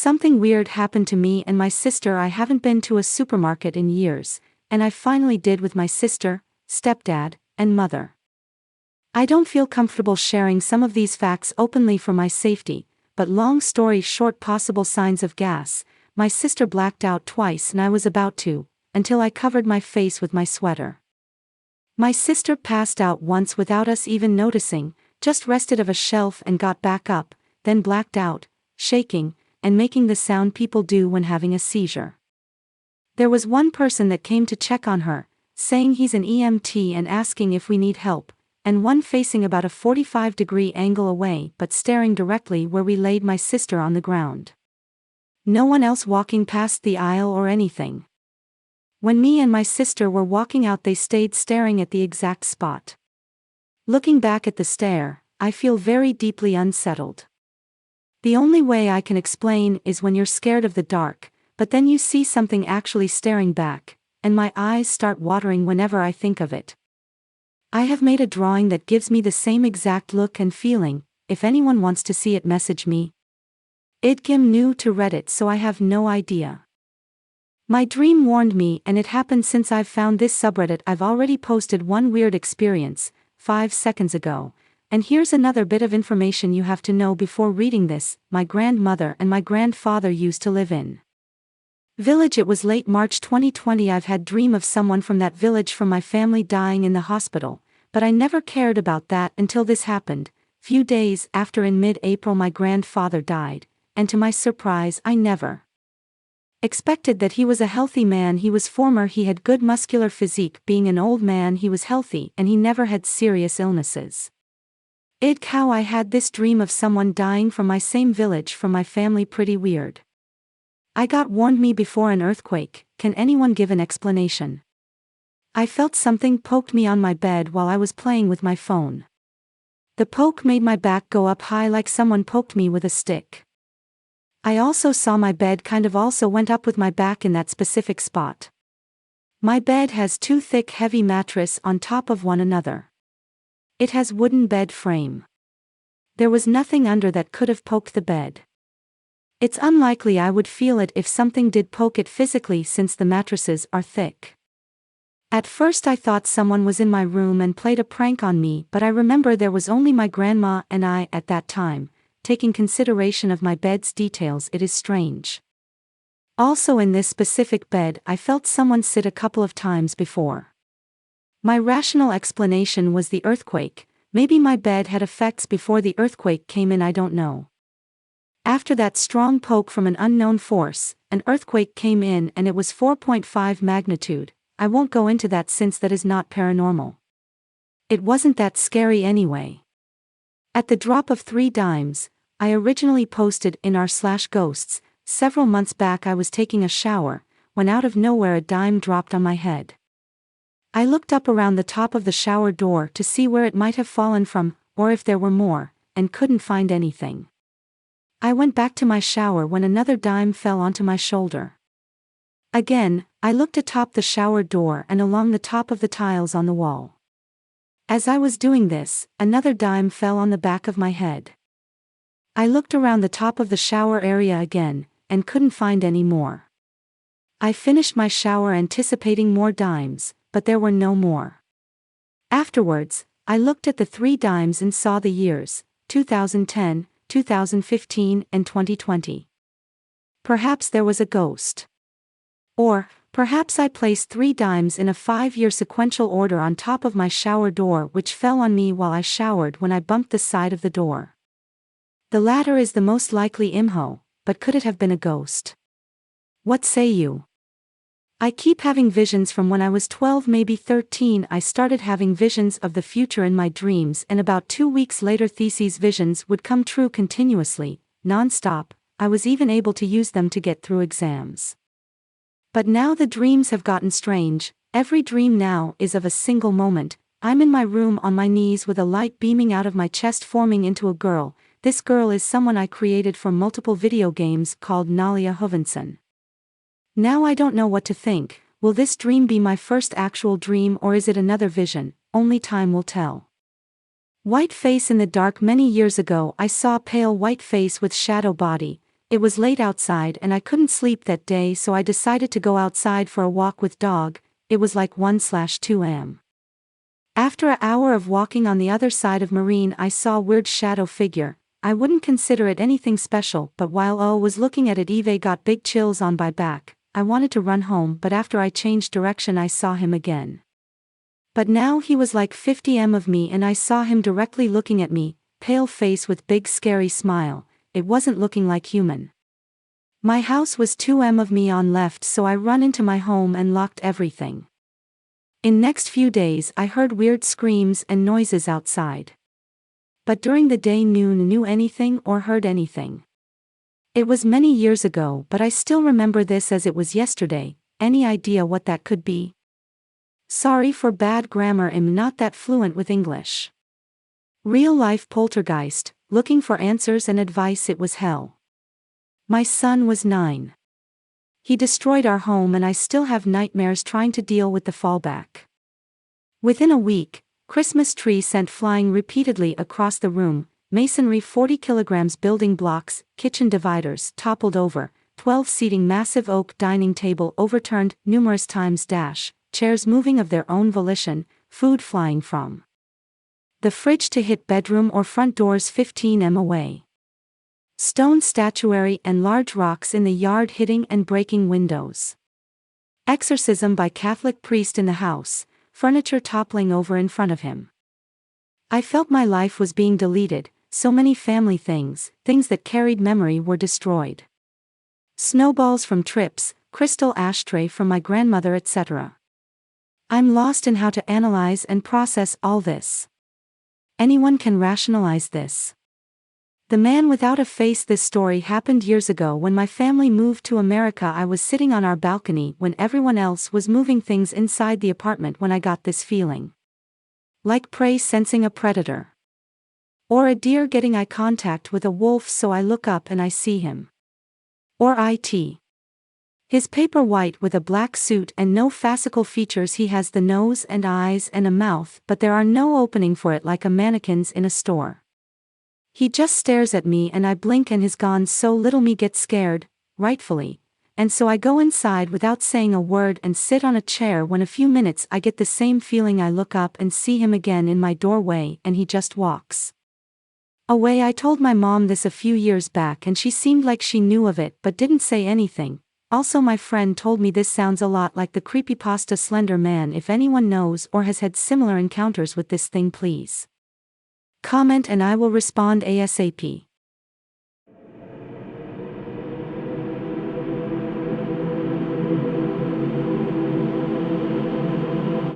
Something weird happened to me and my sister. I haven't been to a supermarket in years, and I finally did with my sister, stepdad, and mother. I don't feel comfortable sharing some of these facts openly for my safety, but long story short, possible signs of gas. My sister blacked out twice and I was about to, until I covered my face with my sweater. My sister passed out once without us even noticing, just rested on a shelf and got back up, then blacked out, shaking, and making the sound people do when having a seizure. There was one person that came to check on her, saying he's an EMT and asking if we need help, and one facing about a 45-degree angle away but staring directly where we laid my sister on the ground. No one else walking past the aisle or anything. When me and my sister were walking out, they stayed staring at the exact spot. Looking back at the stare, I feel very deeply unsettled. The only way I can explain is when you're scared of the dark, but then you see something actually staring back, and my eyes start watering whenever I think of it. I have made a drawing that gives me the same exact look and feeling. If anyone wants to see it, message me. I'm new to Reddit, so I have no idea. My dream warned me, and it happened since I've found this subreddit. I've already posted one weird experience 5 seconds ago, and here's another bit of information you have to know before reading this. My grandmother and my grandfather used to live in village. It was late March 2020. I've had dream of someone from that village from my family dying in the hospital, but I never cared about that until this happened. Few days after, in mid-April, my grandfather died, and to my surprise I never expected that. He was a healthy man. He had good muscular physique. Being an old man, he was healthy and he never had serious illnesses. How I had this dream of someone dying from my same village from my family. Pretty weird. I got warned me before an earthquake. Can anyone give an explanation? I felt something poked me on my bed while I was playing with my phone. The poke made my back go up high like someone poked me with a stick. I also saw my bed kind of also went up with my back in that specific spot. My bed has two thick heavy mattresses on top of one another. It has wooden bed frame. There was nothing under that could have poked the bed. It's unlikely I would feel it if something did poke it physically, since the mattresses are thick. At first I thought someone was in my room and played a prank on me, but I remember there was only my grandma and I at that time. Taking consideration of my bed's details, it is strange. Also, in this specific bed I felt someone sit a couple of times before. My rational explanation was the earthquake. Maybe my bed had effects before the earthquake came in, I don't know. After that strong poke from an unknown force, an earthquake came in and it was 4.5 magnitude. I won't go into that since that is not paranormal. It wasn't that scary anyway. At the drop of 3 dimes, I originally posted in r/ghosts, several months back. I was taking a shower, when out of nowhere a dime dropped on my head. I looked up around the top of the shower door to see where it might have fallen from, or if there were more, and couldn't find anything. I went back to my shower when another dime fell onto my shoulder. Again, I looked atop the shower door and along the top of the tiles on the wall. As I was doing this, another dime fell on the back of my head. I looked around the top of the shower area again, and couldn't find any more. I finished my shower anticipating more dimes, but there were no more. Afterwards, I looked at the 3 dimes and saw the years, 2010, 2015, and 2020. Perhaps there was a ghost. Or, perhaps I placed 3 dimes in a 5-year sequential order on top of my shower door, which fell on me while I showered when I bumped the side of the door. The latter is the most likely imho, but could it have been a ghost? What say you? I keep having visions from when I was 12, maybe 13. I started having visions of the future in my dreams, and about 2 weeks later these visions would come true continuously, non-stop. I was even able to use them to get through exams. But now the dreams have gotten strange. Every dream now is of a single moment. I'm in my room on my knees with a light beaming out of my chest, forming into a girl. This girl is someone I created for multiple video games called Nalia Hovinson. Now I don't know what to think. Will this dream be my first actual dream, or is it another vision? Only time will tell. White face in the dark. Many years ago I saw a pale white face with shadow body. It was late outside and I couldn't sleep that day, so I decided to go outside for a walk with dog. It was like 1/2 am. After an hour of walking on the other side of Marine, I saw a weird shadow figure. I wouldn't consider it anything special, but while I was looking at it, Eve got big chills on my back. I wanted to run home, but after I changed direction I saw him again. But now he was like 50 m of me and I saw him directly looking at me, pale face with big scary smile. It wasn't looking like human. My house was 2 m of me on left, so I run into my home and locked everything. In next few days I heard weird screams and noises outside. But during the day knew anything or heard anything. It was many years ago, but I still remember this as it was yesterday. Any idea what that could be? Sorry for bad grammar, I'm not that fluent with English. Real life poltergeist, looking for answers and advice. It was hell. My son was 9. He destroyed our home and I still have nightmares trying to deal with the fallback. Within a week, Christmas tree sent flying repeatedly across the room, masonry 40 kilograms, building blocks, kitchen dividers toppled over, 12-seating massive oak dining table overturned numerous times, chairs moving of their own volition, food flying from the fridge to hit bedroom or front doors 15 m away. Stone statuary and large rocks in the yard hitting and breaking windows. Exorcism by Catholic priest in the house, furniture toppling over in front of him. I felt my life was being deleted, so many family things that carried memory were destroyed. Snowballs from trips, crystal ashtray from my grandmother, etc. I'm lost in how to analyze and process all this. Anyone can rationalize this. The man without a face. This story happened years ago when my family moved to America. I was sitting on our balcony when everyone else was moving things inside the apartment when I got this feeling. Like prey sensing a predator. Or a deer getting eye contact with a wolf, so I look up and I see him. Or it. His paper white with a black suit and no facial features. He has the nose and eyes and a mouth, but there are no opening for it like a mannequin's in a store. He just stares at me and I blink and he's gone, so little me gets scared, rightfully, and so I go inside without saying a word and sit on a chair. When a few minutes I get the same feeling. I look up and see him again in my doorway and he just walks away. I told my mom this a few years back and she seemed like she knew of it but didn't say anything. Also, my friend told me this sounds a lot like the creepypasta Slender Man. If anyone knows or has had similar encounters with this thing, please comment and I will respond ASAP.